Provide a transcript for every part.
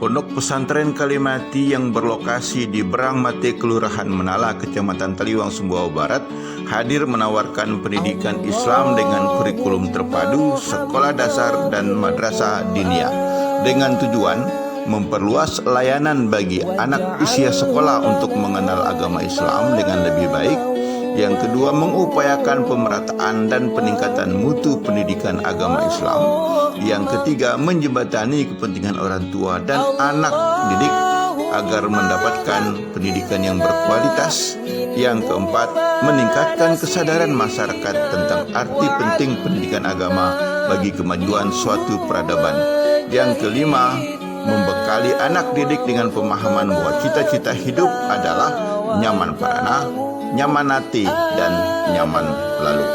Pondok Pesantren Kalimati yang berlokasi di Brangmate, Kelurahan Menala, Kecamatan Taliwang, Sumbawa Barat, hadir menawarkan pendidikan Islam dengan kurikulum terpadu sekolah dasar dan madrasah diniyah dengan tujuan memperluas layanan bagi anak usia sekolah untuk mengenal agama Islam dengan lebih baik. Yang kedua, mengupayakan pemerataan dan peningkatan mutu pendidikan agama Islam. Yang ketiga, menjembatani kepentingan orang tua dan anak didik agar mendapatkan pendidikan yang berkualitas. Yang keempat, meningkatkan kesadaran masyarakat tentang arti penting pendidikan agama bagi kemajuan suatu peradaban. Yang kelima, membekali anak didik dengan pemahaman bahwa cita-cita hidup adalah nyaman parana, nyaman hati, dan nyaman lalu.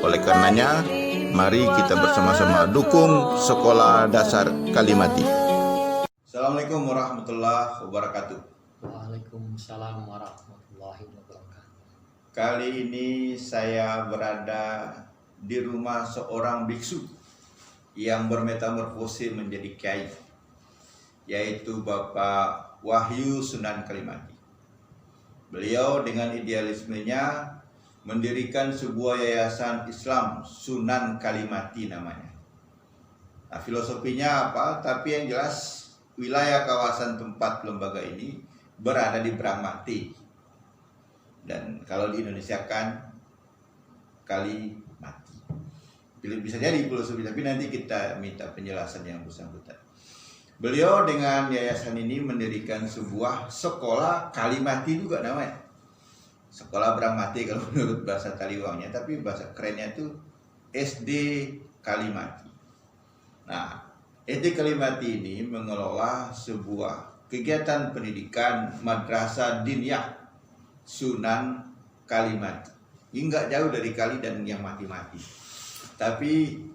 Oleh karenanya, mari kita bersama-sama dukung Sekolah Dasar Kalimati. Assalamualaikum warahmatullahi wabarakatuh. Waalaikumsalam warahmatullahi wabarakatuh. Kali ini saya berada di rumah seorang biksu yang bermetamorfosis menjadi kiai, yaitu Bapak Wahyu Sunan Kalimati. Beliau dengan idealismenya mendirikan sebuah yayasan Islam, Sunan Kalimati namanya. Nah, filosofinya apa? Tapi yang jelas wilayah kawasan tempat lembaga ini berada di Brangmate. Dan kalau di Indonesia kan Kalimati. Bisa jadi filosofi, tapi nanti kita minta penjelasan yang bersangkutan. Beliau dengan yayasan ini mendirikan sebuah sekolah Kalimati juga namanya. Sekolah Brangmate kalau menurut bahasa Taliwangnya, tapi bahasa kerennya itu SD Kalimati. Nah, SD Kalimati ini mengelola sebuah kegiatan pendidikan madrasah diniyah Sunan Kalimati. Ini nggak jauh dari kali dan yang mati-mati. Tapi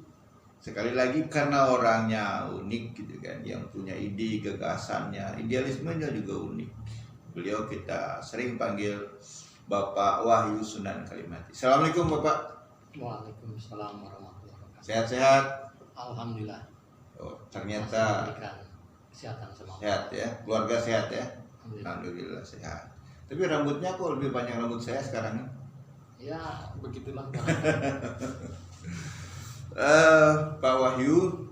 sekali lagi karena orangnya unik gitu kan, yang punya ide, gagasannya, idealismenya juga unik. Beliau kita sering panggil Bapak Wahyu Sunan Kalimati. Assalamualaikum Bapak. Waalaikumsalam warahmatullahi wabarakatuh. Sehat-sehat? Alhamdulillah. Oh, ternyata kesehatan semua. sehat ya, keluarga sehat ya. Alhamdulillah sehat. Tapi rambutnya kok lebih banyak rambut saya sekarang? Ya begitulah. Pak Wahyu,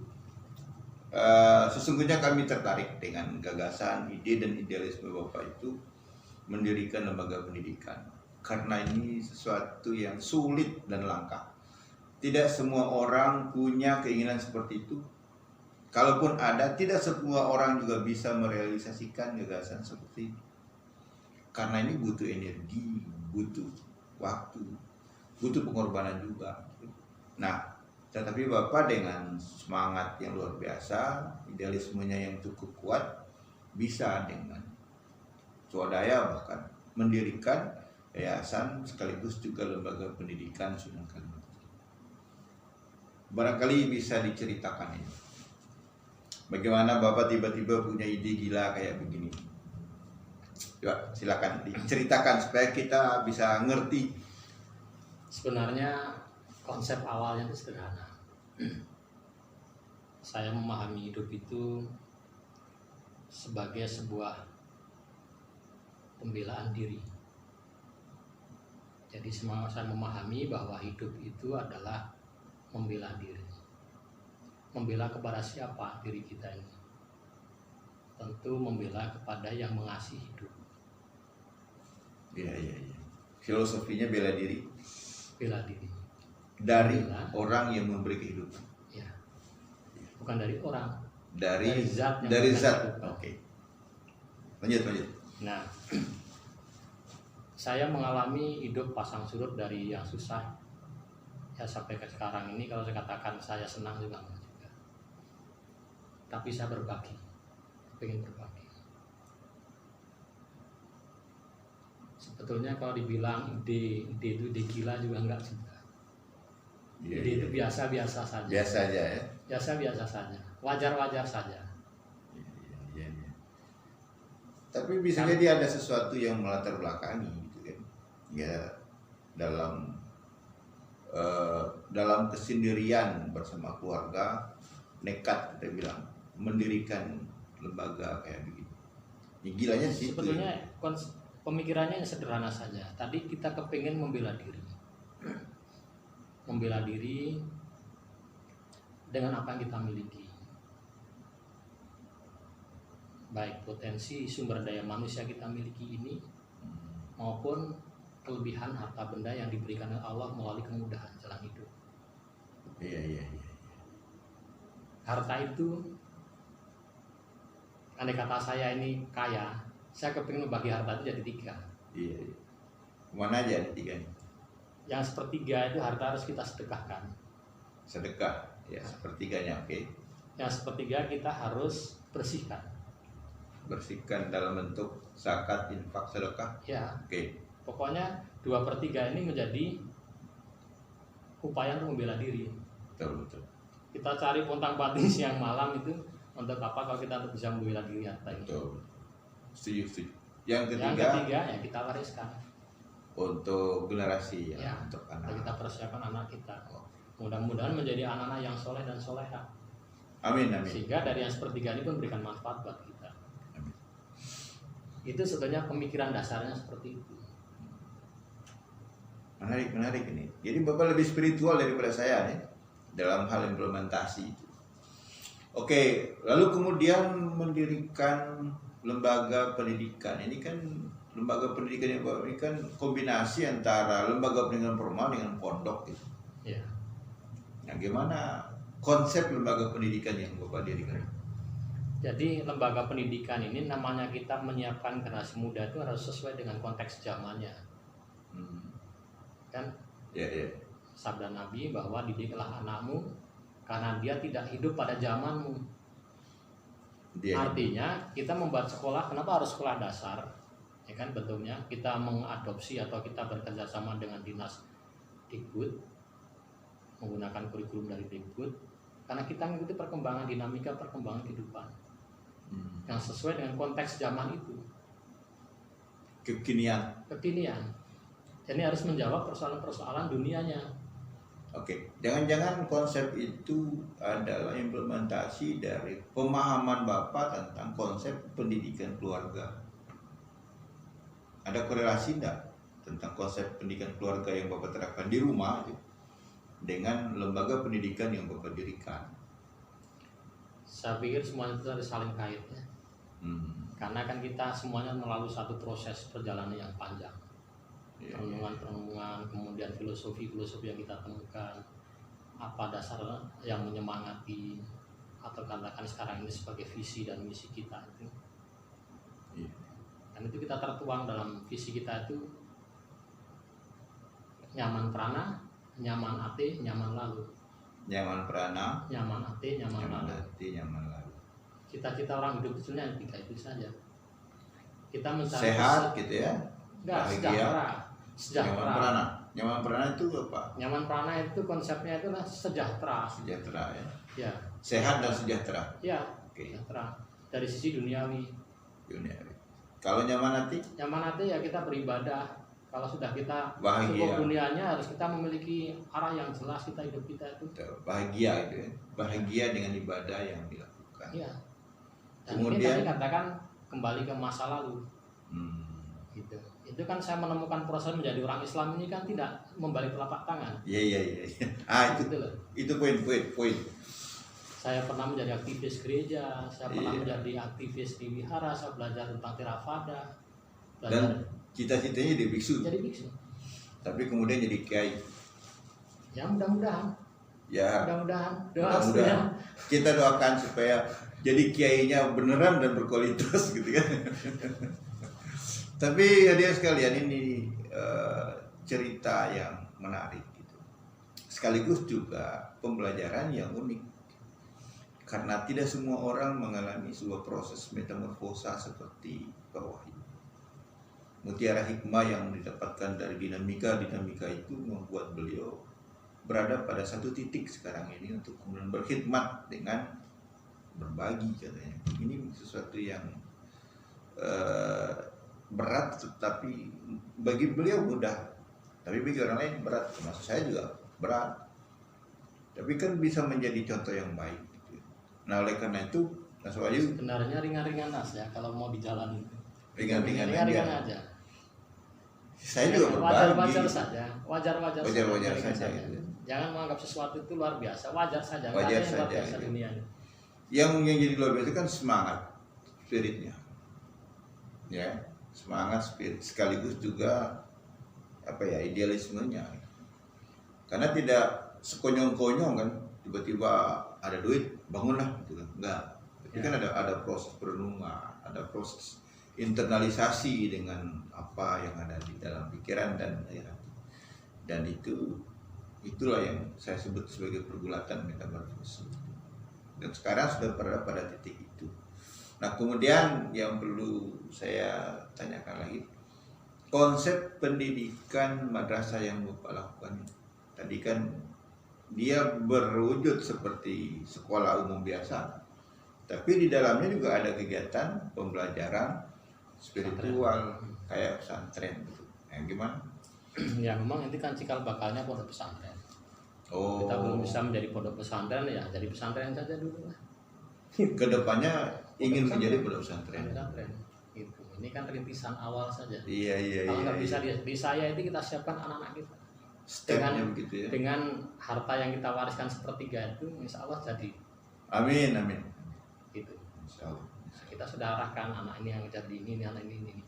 sesungguhnya kami tertarik dengan gagasan, ide, dan idealisme Bapak itu mendirikan lembaga pendidikan. Karena ini sesuatu yang sulit dan langka. Tidak semua orang punya keinginan seperti itu. Kalaupun ada, tidak semua orang juga bisa merealisasikan gagasan seperti itu. Karena ini butuh energi, butuh waktu, butuh pengorbanan juga. Nah, tetapi Bapak dengan semangat yang luar biasa, idealismenya yang cukup kuat, bisa dengan swadaya bahkan mendirikan yayasan sekaligus juga lembaga pendidikan Sunan Kalimati. Barangkali bisa diceritakan ini. Bagaimana Bapak tiba-tiba punya ide gila kayak begini? Coba silakan diceritakan supaya kita bisa ngerti. Sebenarnya konsep awalnya itu sederhana. Saya memahami hidup itu sebagai sebuah pembelaan diri. Jadi saya memahami bahwa hidup itu adalah membela diri. Membela kepada siapa diri kita ini? Tentu membela kepada yang mengasihi hidup. Iya. Filosofinya bela diri. Bela diri. Dari orang yang memberi kehidupan. Ya. Bukan dari orang. Dari zat. Oke. Lanjut. Nah, saya mengalami hidup pasang surut dari yang susah ya sampai ke sekarang ini. Kalau saya katakan saya senang juga enggak juga. Tapi saya berbagi. Pengen berbagi. Sebetulnya kalau dibilang ide itu ide gila juga enggak juga. Ide itu biasa-biasa saja. Biasa aja ya. Biasa-biasa saja. Wajar-wajar saja. Iya. Tapi bisa jadi ada sesuatu yang melatar belakangi gitu kan. Ya dalam kesendirian bersama keluarga nekat kita bilang mendirikan lembaga kayak begini? Ya, gilanya di situ. Sebetulnya pemikirannya yang sederhana saja. Tadi kita kepingin membela diri. Membela diri dengan apa yang kita miliki. Baik potensi sumber daya manusia kita miliki ini maupun kelebihan harta benda yang diberikan oleh Allah melalui kemudahan jalan hidup. Iya. Harta itu, andai kata saya ini kaya, saya kepingin membagi harta itu jadi 3. Iya. Mana aja tiga nih? Yang sepertiga itu harta harus kita sedekahkan. Sedekah, ya sepertiganya, oke. Yang sepertiga kita harus bersihkan. Bersihkan dalam bentuk zakat, infak, sedekah. Ya, Oke. pokoknya 2/3 ini menjadi upaya untuk membela diri. Betul. Kita cari pontang-panting siang malam itu untuk apa kalau kita untuk bisa membela diri harta ini. Betul. Setuju. Yang Yang ketiga ketiga ya kita wariskan. untuk generasi Ya, untuk untuk anak. kita persiapkan anak kita. Mudah-mudahan menjadi anak-anak yang soleh dan soleha. Amin. Sehingga dari yang sepertiga ini pun memberikan manfaat buat kita. Amin. Itu sebenarnya pemikiran dasarnya seperti itu. Menarik ini. Jadi Bapak lebih spiritual daripada saya nih dalam hal implementasi itu. Oke, lalu kemudian mendirikan lembaga pendidikan. Ini kan lembaga pendidikan yang Bapak ini kan kombinasi antara lembaga pendidikan formal dengan pondok gitu. Ya. Nah, gimana konsep lembaga pendidikan yang Bapak dirikan? Jadi lembaga pendidikan ini namanya kita menyiapkan generasi muda itu harus sesuai dengan konteks zamannya. Kan Ya. sabda Nabi bahwa didiklah anakmu karena dia tidak hidup pada zamanmu. Artinya kita membuat sekolah, kenapa harus sekolah dasar? Ya kan bentuknya kita mengadopsi atau kita bekerja sama dengan dinas Dikbud menggunakan kurikulum dari Dikbud karena kita mengikuti perkembangan dinamika perkembangan kehidupan yang sesuai dengan konteks zaman itu. Kekinian. Jadi harus menjawab persoalan-persoalan dunianya. Oke, jangan-jangan konsep itu adalah implementasi dari pemahaman Bapak tentang konsep pendidikan keluarga. Ada korelasi enggak tentang konsep pendidikan keluarga yang Bapak terapkan di rumah itu dengan lembaga pendidikan yang Bapak dirikan? Saya pikir semuanya itu harus saling kait ya. Karena kan kita semuanya melalui satu proses perjalanan yang panjang. Perenungan, kemudian filosofi yang kita temukan, apa dasar yang menyemangati atau katakan sekarang ini sebagai visi dan misi kita itu. Dan itu kita tertuang dalam visi kita itu nyaman prana, nyaman ate, nyaman lalu. Nyaman prana, nyaman ate, nyaman lalu. nyaman lalu. Cita-cita orang hidup itu sebenarnya 3 itu saja. Kita mencari Sehat gitu ya. sejahtera. Nyaman prana itu apa? Nyaman prana itu konsepnya itu sejahtera. Sejahtera ya. Ya. Sehat dan sejahtera. Ya. Oke. Sejahtera. Dari sisi duniawi. Kalau nyaman hati? Nyaman hati ya kita beribadah. Kalau sudah kita Bahagia. cukup dunianya harus kita memiliki arah yang jelas kita hidup kita itu. Bahagia gitu ya. Bahagia dengan ibadah yang dilakukan. Iya. Dan Kemudian ini tadi katakan kembali ke masa lalu. Gitu. Itu kan saya menemukan proses menjadi orang Islam ini kan tidak membalik telapak tangan. Iya. Itu Gitu loh. Itu poin. Saya pernah menjadi aktivis gereja, saya pernah menjadi aktivis di wihara, saya belajar tentang Theravada, dan cita-citanya jadi biksu. Jadi biksu. Tapi kemudian jadi kiai. Ya mudah-mudahan. Ya. Mudah-mudahan. Mudah-mudahan. Kita doakan supaya jadi kiainya beneran dan berkualitas gitu kan. Tapi hadirin sekalian, ini cerita yang menarik gitu. Sekaligus juga pembelajaran yang unik. Karena tidak semua orang mengalami sebuah proses metamorfosa seperti bawah ini. Mutiara hikmah yang didapatkan dari dinamika itu membuat beliau berada pada satu titik sekarang ini untuk kemudian berkhidmat dengan berbagi katanya. Ini sesuatu yang berat, tetapi bagi beliau mudah, tapi bagi orang lain berat, termasuk saya juga berat. Tapi kan bisa menjadi contoh yang baik gitu. Nah oleh karena itu Mas Wahyu Sebenarnya ringan-ringan aja kalau mau di jalan itu. ringan-ringan Ringan-ringan aja. aja. Saya juga Wajar-wajar berbagi. saja, wajar-wajar Wajar-wajar ringan saja gitu. Jangan menganggap sesuatu itu luar biasa, wajar saja. Nggak Wajar ada yang luar saja, biasa gitu. dunia ini. Yang jadi luar biasa kan semangat spiritnya, ya semangat spirit sekaligus juga apa ya idealismenya. Karena tidak sekonyong-konyong kan tiba-tiba ada duit bangunlah gitu kan, enggak. Tapi Ya. kan ada proses perenungan, ada proses internalisasi dengan apa yang ada di dalam pikiran dan hati. Dan itulah yang saya sebut sebagai pergulatan metamorfosis. Dan sekarang sudah berada pada titik itu. Nah, kemudian yang perlu saya tanyakan lagi, konsep pendidikan madrasah yang Bapak lakukan tadi kan dia berwujud seperti sekolah umum biasa, tapi di dalamnya juga ada kegiatan pembelajaran spiritual kayak pesantren gitu. Gimana? Ya memang ini kan cikal bakalnya pondok pesantren. Oh, Kita belum bisa menjadi pondok pesantren ya jadi pesantren saja dulu lah. kedepannya ingin menjadi pondok pesantren. Pesantren. Gitu. Ini kan rintisan awal saja. Iya. Kalau nggak bisa di saya itu kita siapkan anak-anak kita. Stepnya begitu ya. Dengan harta yang kita wariskan sepertiga itu, insya Allah jadi Amin. gitu. Insya Allah. Kita sudah arahkan anak ini yang jadi ini, anak ini.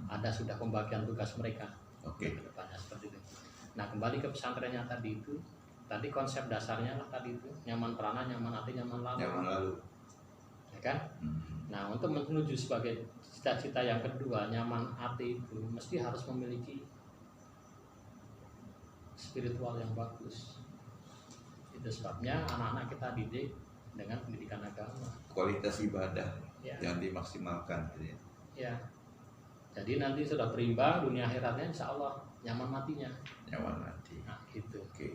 Ada sudah pembagian tugas mereka. Oke. Ke depannya seperti itu. Nah kembali ke pesantrennya tadi itu, tadi konsep dasarnya lah tadi itu nyaman perana, nyaman hati, nyaman lalu. Nyaman lalu. Ya kan? Nah untuk menuju sebagai cita-cita yang kedua, nyaman hati itu mesti harus memiliki spiritual yang bagus. Itu sebabnya anak-anak kita didik dengan pendidikan agama. Kualitas ibadah Ya. yang dimaksimalkan gitu ya. Ya. Jadi nanti sudah berimbang dunia akhiratnya insya Allah nyaman matinya. Nyaman nanti. Nah gitu. Oke.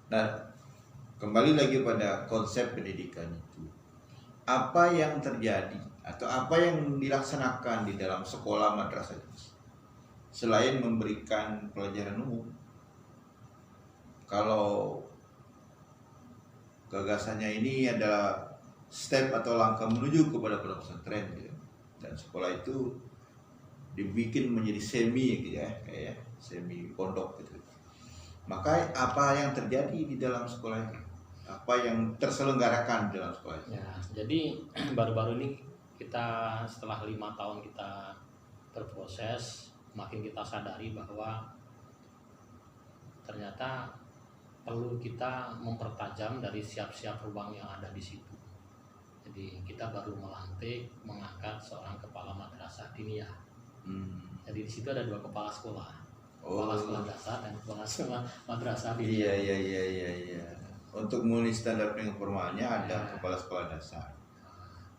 Nah, kembali lagi pada konsep pendidikan itu. Apa yang terjadi atau apa yang dilaksanakan di dalam sekolah madrasah itu selain memberikan pelajaran umum? Kalau gagasannya ini adalah step atau langkah menuju kepada pondok pesantren gitu. Dan sekolah itu dibikin menjadi semi gitu ya, kayak semi pondok gitu. Maka apa yang terjadi di dalam sekolah itu? Apa yang terselenggarakan di dalam sekolah itu? Ya, jadi baru-baru ini kita setelah 5 tahun kita berproses, makin kita sadari bahwa ternyata perlu kita mempertajam dari siap-siap ruang yang ada di situ. Jadi kita baru melantik, mengangkat seorang kepala madrasah diniyah. Jadi di situ ada 2 kepala sekolah, kepala sekolah dasar dan kepala sekolah madrasah diniyah. Iya. Untuk memenuhi standar pendidikan formalnya ada Ya. kepala sekolah dasar.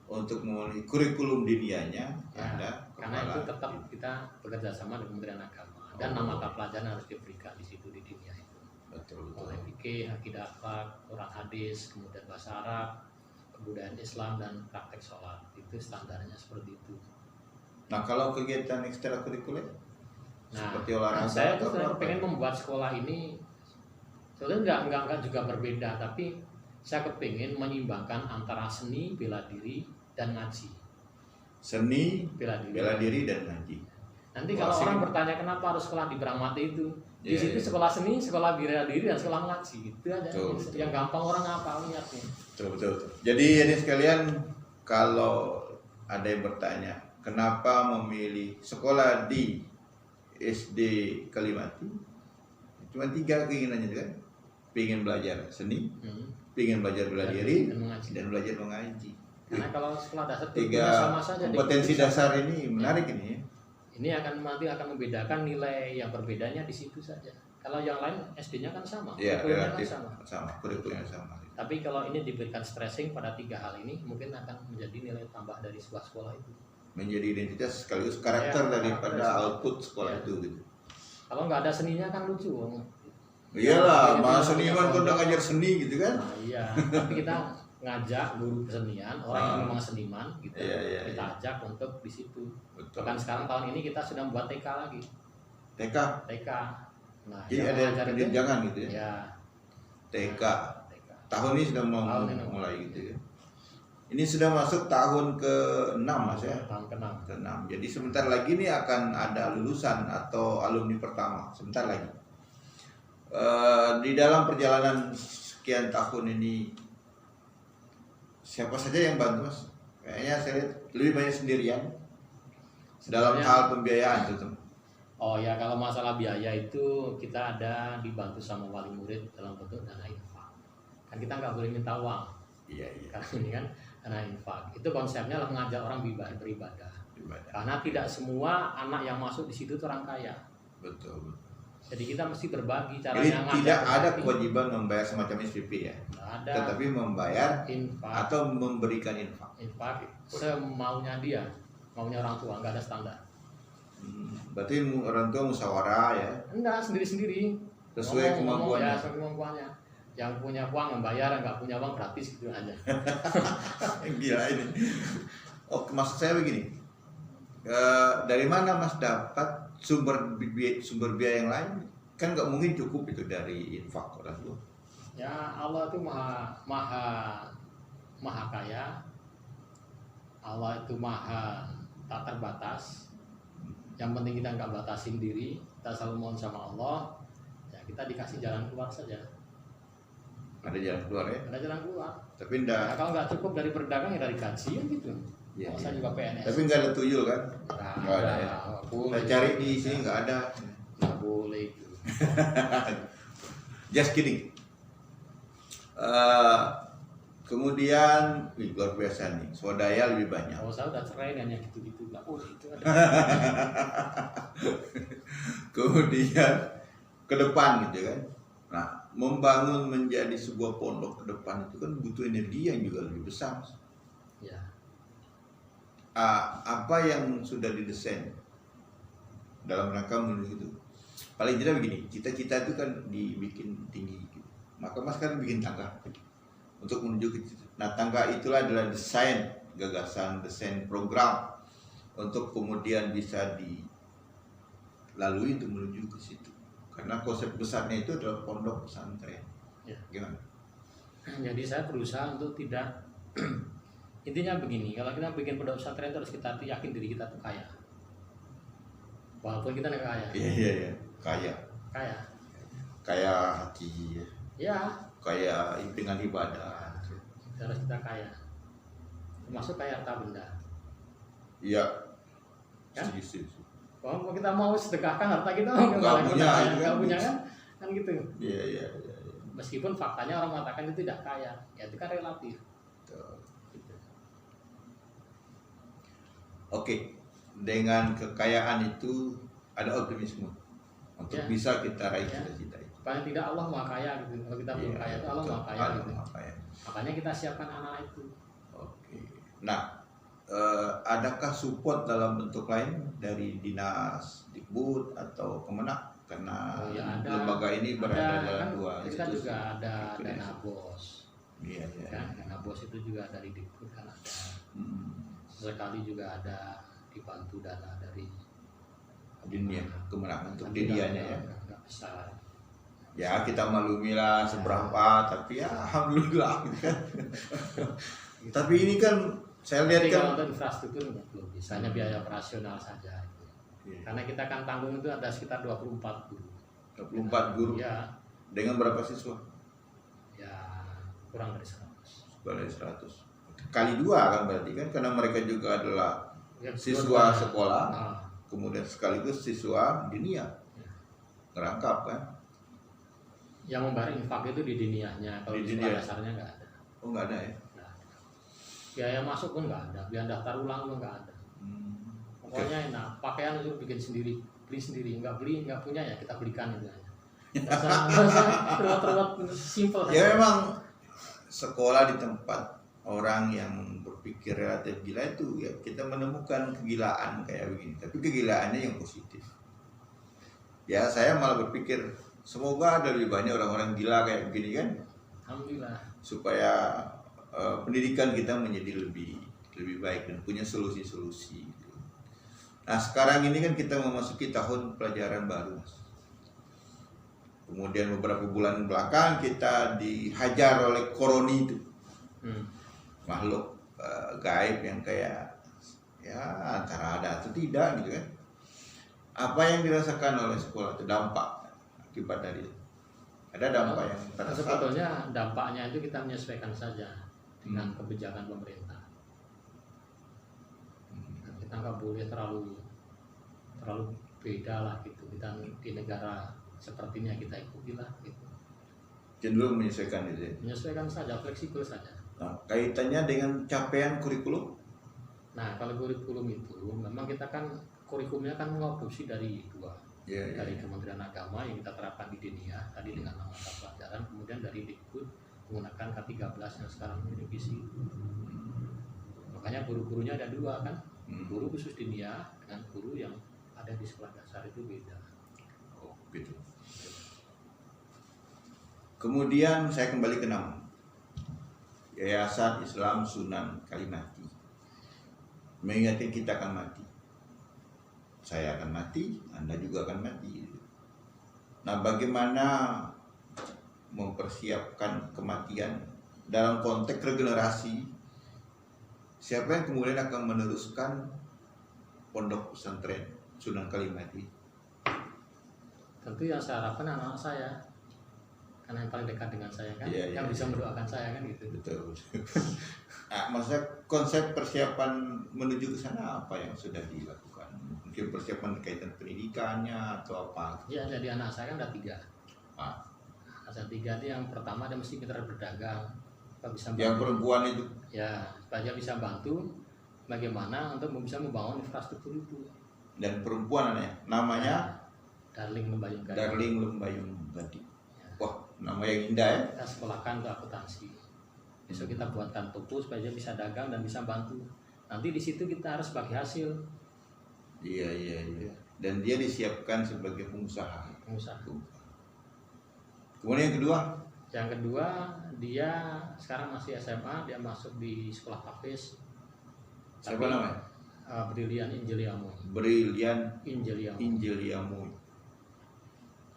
Untuk memenuhi kurikulum diniyahnya Ya, ada karena kepala. itu tetap kita bekerja sama dengan Kementerian Agama dan nama pelajaran harus diberikan di situ di diniyah itu. Betul. Mulai fikih, akidah akhlak, Quran hadis, kemudian bahasa Arab, kebudayaan Islam dan praktek sholat. Itu standarnya seperti itu. Nah, kalau kegiatan ekstrakurikuler Nah, seperti olahraga saya tuh atau apa? pengen membuat sekolah ini sebenarnya enggak juga berbeda, tapi saya kepingin menyeimbangkan antara seni, bela diri dan ngaji. Seni, Bela diri. bela diri dan ngaji. Nanti Wah, kalau asik. orang bertanya kenapa harus sekolah di Brahmati itu, di Iya, situ iya. sekolah seni, sekolah bela diri dan sekolah ngaji gitu aja. Betul. Yang gampang orang apa lihatnya. Betul. Jadi ini sekalian, kalau ada yang bertanya, kenapa memilih sekolah di SD Kalimati? Cuma 3 keinginannya kan, pengen belajar seni, pengen belajar bela diri, Dan mengaji. dan belajar mengaji. Karena kalau sekolah dasar itu 3 sama saja. kompetensi Dia dasar ini menarik ini ya. Ini nanti akan membedakan nilai yang berbedanya di situ saja. Kalau yang lain SD-nya kan sama, Iya, kurikulumnya kan relatif sama. sama, kurikulumnya sama. Tapi kalau ini diberikan stressing pada 3 hal ini, mungkin akan menjadi nilai tambah dari sebuah sekolah itu. Menjadi identitas sekaligus karakter Ya, daripada karakter. output sekolah Ya. itu gitu. Kalau nggak ada seninya kan lucu. Iyalah, Ya, mah ya, seniman ya, kok udah ya. ngajar seni gitu kan? Nah, iya, tapi kita ngajak guru kesenian, orang yang memang seniman gitu. Iya, kita iya. ajak untuk di situ. Betul. Bahkan sekarang tahun ini kita sudah membuat TK lagi. TK. TK. Nah, Jadi yang ada mengajar itu penjenjangan gitu ya. ya TK. TK. Tahun ini sudah mau Tahun ini mulai gitu ya. Ini sudah masuk tahun ke-6 Mas ya. Tahun ke-6. Ke-6. Jadi sebentar lagi nih akan ada lulusan atau alumni pertama. Sebentar lagi. Di dalam perjalanan sekian tahun ini siapa saja yang bantu Mas? Kayaknya saya lihat lebih banyak sendirian dalam Sebenarnya- hal pembiayaan itu. Oh ya, kalau masalah biaya itu kita ada dibantu sama wali murid dalam bentuk dana infak. Kan kita nggak boleh minta uang. Iya, iya. Karena ini kan dana infak. Itu konsepnya adalah mengajak orang beribadah. Karena tidak semua anak yang masuk di situ itu orang kaya. Betul. Jadi kita mesti berbagi Jadi caranya ngajak tidak ada berbagi. kewajiban membayar semacam SPP ya. Nggak ada Tetapi membayar infak atau memberikan infak. semaunya dia, maunya orang tua, nggak ada standar. Berarti orang tua musyawarah ya. Enggak, sendiri-sendiri. Sesuai Ngomong, kemampuannya. ya, sesuai kemampuannya. Yang punya uang yang bayar, yang nggak punya uang gratis gitu aja. Gila ini. Oh, maksud saya begini. Dari mana Mas dapat sumber biaya yang lain? Kan nggak mungkin cukup itu dari infak orang tua. Ya, Allah itu maha kaya. Allah itu maha tak terbatas. Yang penting kita nggak batasin diri, kita selalu mohon sama Allah. Ya, kita dikasih jalan keluar saja. Ada jalan keluar ya. Ada jalan keluar. Tapi Nah, enggak. kalau nggak cukup dari berdagang ya dari gaji kan gitu. Iya, Masa iya. juga PNS. Tapi nggak ada tuyul kan? Nggak ada ya. nggak boleh. Saya cari di sini nggak ada. Nggak boleh itu. Just kidding. Kemudian luar biasa nih, swadaya lebih banyak. Kalau saya udah cerai hanya gitu-gitu, nggak boleh itu ada. Kemudian ke depan gitu kan. Nah, membangun menjadi sebuah pondok ke depan itu kan butuh energi yang juga lebih besar. Ya, Apa yang sudah didesain dalam rangka menuju itu? Paling tidak begini, cita-cita itu kan dibikin tinggi gitu. Maka Mas kan bikin tangga untuk menuju ke situ. Nah, tangga itulah adalah desain gagasan, desain program untuk kemudian bisa dilalui untuk menuju ke situ. Karena konsep besarnya itu adalah pondok pesantren. Ya. Gimana? jadi saya berusaha untuk tidak intinya begini, kalau kita bikin pondok pesantren itu harus kita yakin diri kita tuh kaya. Walaupun kita nggak kaya, Iya. Kaya hati, ya kaya dengan ibadah. harus kita kaya. Termasuk kaya harta benda. Iya. Kan? Setuju. Kalau kita mau sedekahkan harta kita Nggak punya, kaya, itu kan nggak punya bisa. kan gitu. Iya. Meskipun faktanya orang mengatakan itu tidak kaya, ya itu kan relatif. Betul. Gitu. Oke, dengan kekayaan itu ada optimisme untuk Ya. bisa kita raih Ya. cita-cita itu. Paling tidak Allah maha kaya gitu. Kalau kita belum Iya, kaya itu Allah betul. maha kaya Allah gitu. Maha Kaya. Makanya kita siapkan anak itu. Oke. Nah, adakah support dalam bentuk lain dari dinas, Dikbud atau Kemenak? Karena Oh, ya, ada. lembaga ini berada dalam kan dua kita institusi. juga ada Itu dana dia. bos. Iya. Kan dana bos itu juga dari Dikbud kan ada. Hmm. Sesekali juga ada dibantu dana dari Dunia Kemenak untuk Tapi diriannya ya. nggak besar. Ya kita maklumilah seberapa, tapi ya alhamdulillah gitu kan. Tapi ini kan saya lihat Tapi kan. kalau untuk infrastruktur belum bisa, hanya biaya operasional saja. Gitu. Iya. Karena kita kan tanggung itu ada sekitar 24 guru. 24 guru Ya, dengan berapa siswa? ya kurang dari 100. Dari 100. Kali dua kan berarti kan, karena mereka juga adalah Ya, siswa dua-duanya. sekolah, Ah, kemudian sekaligus siswa dinia. Ya. Ngerangkap kan? yang membayar infak itu di diniyahnya, kalau Di di sekolah diniyah. dasarnya nggak ada. Oh nggak ada ya? Nggak ada. Biaya masuk pun nggak ada, biaya daftar ulang pun nggak ada. Oke. Pokoknya enak, pakaian itu bikin sendiri, beli sendiri, nggak punya ya kita belikan itu aja. Nggak usah terbuat simple. Ya memang sekolah di tempat orang yang berpikir relatif gila itu ya kita menemukan kegilaan kayak begini, tapi kegilaannya yang positif. Ya saya malah berpikir semoga ada lebih banyak orang-orang gila kayak begini kan, Alhamdulillah. supaya pendidikan kita menjadi lebih baik dan punya solusi-solusi. Nah sekarang ini kan kita memasuki tahun pelajaran baru, Mas. Kemudian beberapa bulan belakang kita dihajar oleh koroni itu, makhluk gaib yang kayak ya antara ada atau tidak gitu kan. Apa yang dirasakan oleh sekolah itu dampak akibat dari itu? Ada dampak yang terasa? Sebetulnya dampaknya itu kita menyesuaikan saja dengan kebijakan pemerintah. Kita nggak boleh terlalu beda lah gitu. Kita di negara seperti ini kita ikuti lah gitu. Cenderung menyesuaikan itu ya? Menyesuaikan saja, fleksibel saja. Nah, kaitannya dengan capaian kurikulum? Nah, kalau kurikulum itu memang kita kan kurikulumnya kan mengadopsi dari dua. Dari Kementerian Agama yang kita terapkan di Dinia tadi dengan nama mata pelajaran, kemudian dari Dikbud menggunakan K13 yang sekarang direvisi. Makanya guru-gurunya ada dua kan, guru khusus Dinia dengan guru yang ada di sekolah dasar itu beda. Oh gitu. Kemudian saya kembali ke nama Yayasan Islam Sunan Kalimati, mengingatkan kita akan mati. Saya akan mati, Anda juga akan mati. Nah, bagaimana mempersiapkan kematian dalam konteks regenerasi? Siapa yang kemudian akan meneruskan pondok pesantren Sunan Kalimati? Tentu yang saya harapkan anak saya, karena yang paling dekat dengan saya kan, yang bisa mendoakan saya kan gitu. Betul. Nah, maksudnya konsep persiapan menuju ke sana apa yang sudah dilakukan? Mungkin persiapan kaitan pendidikannya atau apa? Ya, jadi anak saya kan ada 3. Ah. Anak saya 3 itu yang pertama dia mesti pintar berdagang, bisa bantu. Yang perempuan itu? Ya, supaya dia bisa bantu bagaimana untuk bisa membangun infrastruktur itu. Dan perempuan namanya? Darling Lembayung Gading. Darling Lembayung Gading. Ya. Wah, nama yang indah ya? Kita sekolahkan ke akuntansi. Besok kita buatkan toko supaya dia bisa dagang dan bisa bantu. Nanti di situ kita harus bagi hasil. Iya. Dan dia disiapkan sebagai pengusaha. Kemudian yang kedua? Yang kedua, dia sekarang masih SMA, dia masuk di sekolah Hafiz. Siapa namanya? Brilian Injiliamu. Brilian Injiliamu.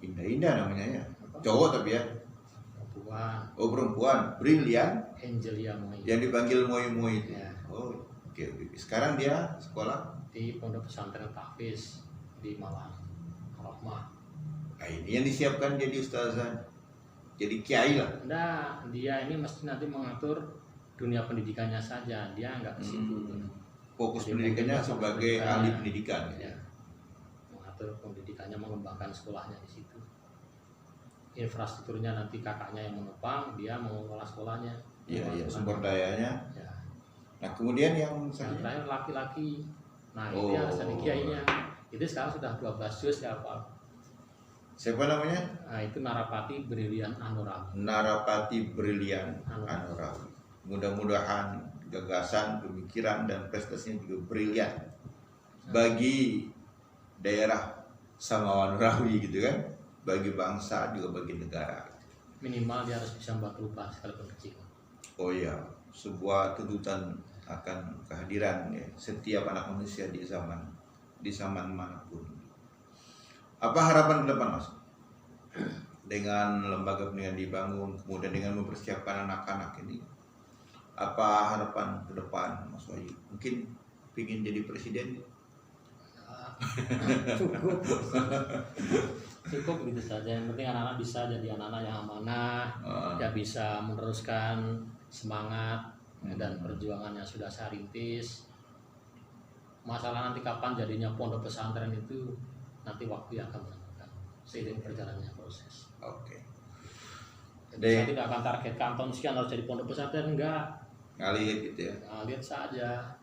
Indah namanya ya. Cowok tapi ya? Perempuan. Oh, perempuan. Brilian Injiliamu. Yang dipanggil Moi itu. Ya. Oh, oke. Sekarang dia sekolah di Pondok Pesantren Tahfiz di Malang, Rahmah. Nah, ini yang disiapkan jadi ustazah, jadi kiai lah. Nah, dia ini mesti nanti mengatur dunia pendidikannya saja, dia nggak ke situ. Fokus pendidikannya sebagai ahli pendidikan. Ya. Mengatur pendidikannya, mengembangkan sekolahnya di situ. Infrastrukturnya nanti kakaknya yang menopang, dia mengelola sekolahnya. Iya, sumber dayanya. Ya. Nah, kemudian yang terakhir laki-laki. Nah, itu yang jadi kiainya. Itu sekarang sudah 12 juz ya Pak. Siapa namanya? Nah, itu Narapati Brilian Anurawi. Narapati Brilian Anurawi. Mudah-mudahan gagasan, pemikiran, dan prestasinya juga brilian bagi daerah Samawa Nurawi gitu kan, bagi bangsa juga bagi negara. Minimal dia harus bisa membuat lupa sekalipun kecil. Oh iya, sebuah tuntutan akan kehadiran ya, setiap anak manusia di zaman manapun. Apa harapan ke depan, Mas? Dengan lembaga pendidikan dibangun, kemudian dengan mempersiapkan anak-anak ini, apa harapan ke depan, Mas Wahyu? Mungkin ingin jadi presiden? Cukup gitu saja. Yang penting anak-anak bisa jadi anak-anak yang amanah, dia bisa meneruskan semangat dan perjuangan yang sudah saya rintis. Masalah nanti kapan jadinya pondok pesantren itu nanti waktu yang akan menentukan seiring berjalannya proses. Oke. Jadi saya tidak akan targetkan tahun sekian harus jadi pondok pesantren, enggak. Ngalir gitu ya. Ngalir saja.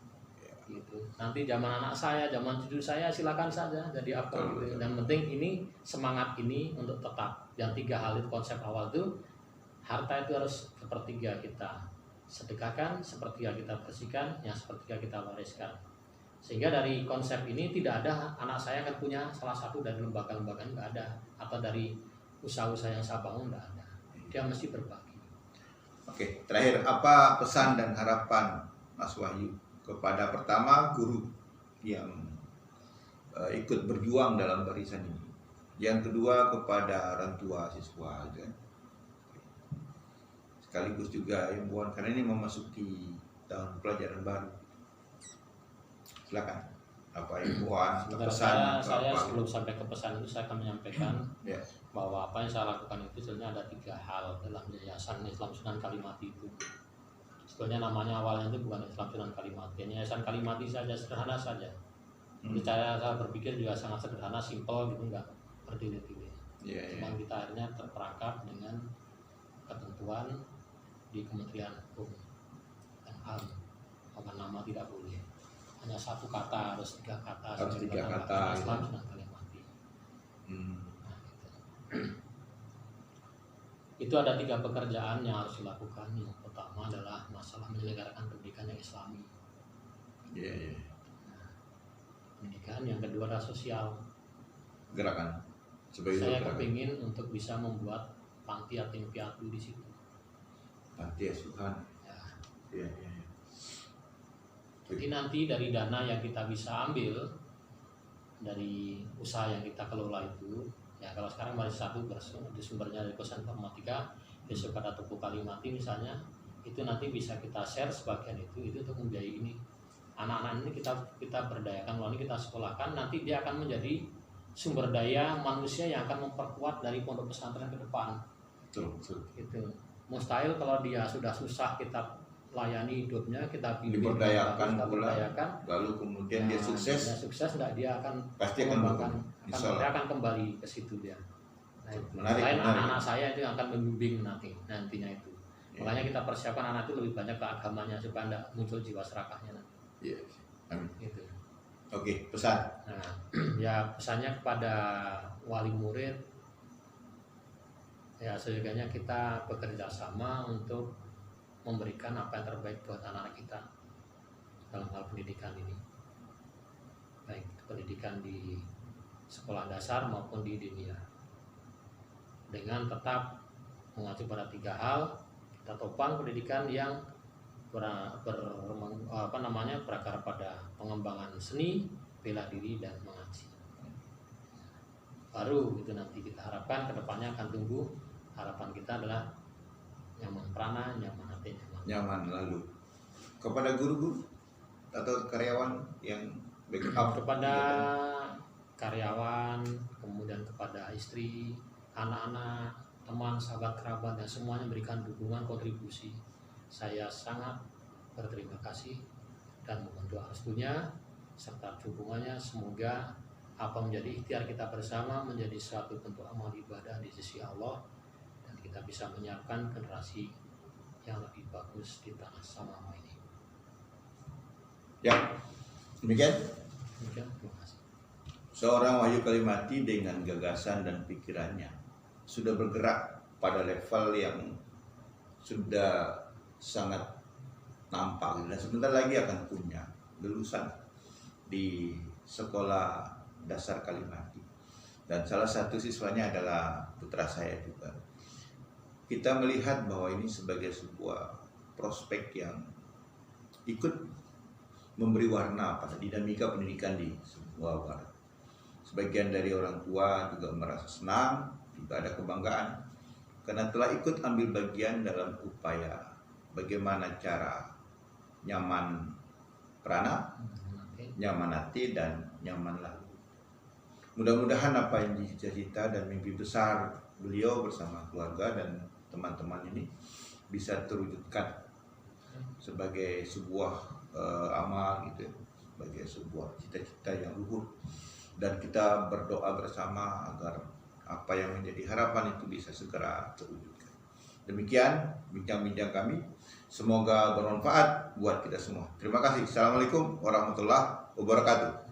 Gitu. Nanti zaman anak saya, zaman cucu saya silakan saja jadi apa gitu. Dan penting ini semangat ini untuk tetap. Yang 3 hal itu konsep awal itu, harta itu harus sepertiga kita sedekahkan, sepertiga kita bersihkan, yang sepertiga kita wariskan. Sehingga dari konsep ini tidak ada anak saya akan punya salah satu dari lembaga-lembaga, nggak ada, atau dari usaha-usaha yang saya bangun nggak ada. Dia mesti berbagi. Oke, terakhir apa pesan dan harapan Mas Wahyu kepada pertama guru yang ikut berjuang dalam barisan ini, yang kedua kepada orang tua siswa, gitu kan? Sekaligus juga himbauan karena ini memasuki tahun pelajaran baru. Silakan. Apa imbauan, Sebentar, pesan atau saya apa? sebelum sampai ke pesan itu saya akan menyampaikan Ya. bahwa apa yang saya lakukan itu sebenarnya ada 3 hal dalam Yayasan Islam Sunan Kalimati itu. Sebetulnya namanya awalnya itu bukan Islam Sunan Kalimati, Yayasan Kalimati saja, sederhana saja. Jadi saya berpikir juga sangat sederhana, simpel gitu, enggak berdiri-diri. Iya, Cuma kita akhirnya terperangkap dengan ketentuan di Kementerian Hukum dan HAM bahwa nama tidak boleh. Hanya 1 kata, harus 3 kata. Harus 3 kata, Islam gitu. Sunan Kalimati. Nah, gitu. Itu ada 3 pekerjaan yang harus dilakukan. Yang pertama adalah masalah menyelenggarakan pendidikan yang Islami. Iya. Pendidikan, yang kedua adalah sosial. Gerakan. Sebagai Saya gerakan. kepingin untuk bisa membuat panti yatim piatu di situ. Panti asuhan. Ya. Iya. Jadi nanti dari dana yang kita bisa ambil dari usaha yang kita kelola itu, ya kalau sekarang masih 1 sumbernya dari Kosan Informatika, besok ada Tuku Kalimati misalnya, itu nanti bisa kita share sebagian itu untuk membiayai ini. Anak-anak ini kita berdayakan, lalu kita sekolahkan, nanti dia akan menjadi sumber daya manusia yang akan memperkuat dari pondok pesantren ke depan. Betul. Gitu. Mustahil kalau dia sudah susah kita layani hidupnya, kita bimbing, Diberdayakan kita pula. berdayakan. Lalu kemudian dia sukses. Dia sukses enggak, dia akan Pasti akan mengembangkan, Insya Allah. dia akan kembali ke situ dia. Nah, Menarik, selain menarik. anak-anak saya itu yang akan membimbing nantinya itu. Ya. Makanya kita persiapkan anak itu lebih banyak ke agamanya supaya tidak muncul jiwa serakahnya nanti. Iya. Amin. Gitu. Oke, pesan. Nah, ya pesannya kepada wali murid, ya sejujurnya kita bekerja sama untuk memberikan apa yang terbaik buat anak-anak kita dalam hal pendidikan ini, baik pendidikan di sekolah dasar maupun di dinia, dengan tetap mengacu pada 3 hal. Kita topang pendidikan yang berakar pada pengembangan seni, bela diri, dan mengaji. Baru itu nanti kita harapkan kedepannya akan tumbuh. Harapan kita adalah nyaman prana, nyaman hati, Nyaman lalu. Kepada guru-guru atau karyawan yang backup kepada karyawan, kemudian kepada istri, anak-anak, teman, sahabat, kerabat, dan semuanya memberikan dukungan, kontribusi. Saya sangat berterima kasih dan mohon doa restunya serta dukungannya. Semoga apa menjadi ikhtiar kita bersama menjadi suatu bentuk amal ibadah di sisi Allah, dan kita bisa menyiapkan generasi yang lebih bagus di tanah Samawa ini. Ya, demikian. Demikian, terima kasih. Seorang Wahyu Kalimati dengan gagasan dan pikirannya sudah bergerak pada level yang sudah sangat nampak, dan sebentar lagi akan punya lulusan di sekolah dasar Kalimati, dan salah satu siswanya adalah putra saya juga. Kita melihat bahwa ini sebagai sebuah prospek yang ikut memberi warna pada dinamika pendidikan di Sumbawa Barat. Sebagian dari orang tua juga merasa senang, juga ada kebanggaan karena telah ikut ambil bagian dalam upaya bagaimana cara nyaman prana, nyaman hati, dan nyaman lalu. Mudah-mudahan apa yang dicita-cita dan mimpi besar beliau bersama keluarga dan teman-teman ini bisa terwujudkan sebagai sebuah amal gitu, sebagai sebuah cita-cita yang luhur, dan kita berdoa bersama agar apa yang menjadi harapan itu bisa segera terwujudkan. Demikian bincang-bincang kami, semoga bermanfaat buat kita semua. Terima kasih. Assalamualaikum warahmatullahi wabarakatuh.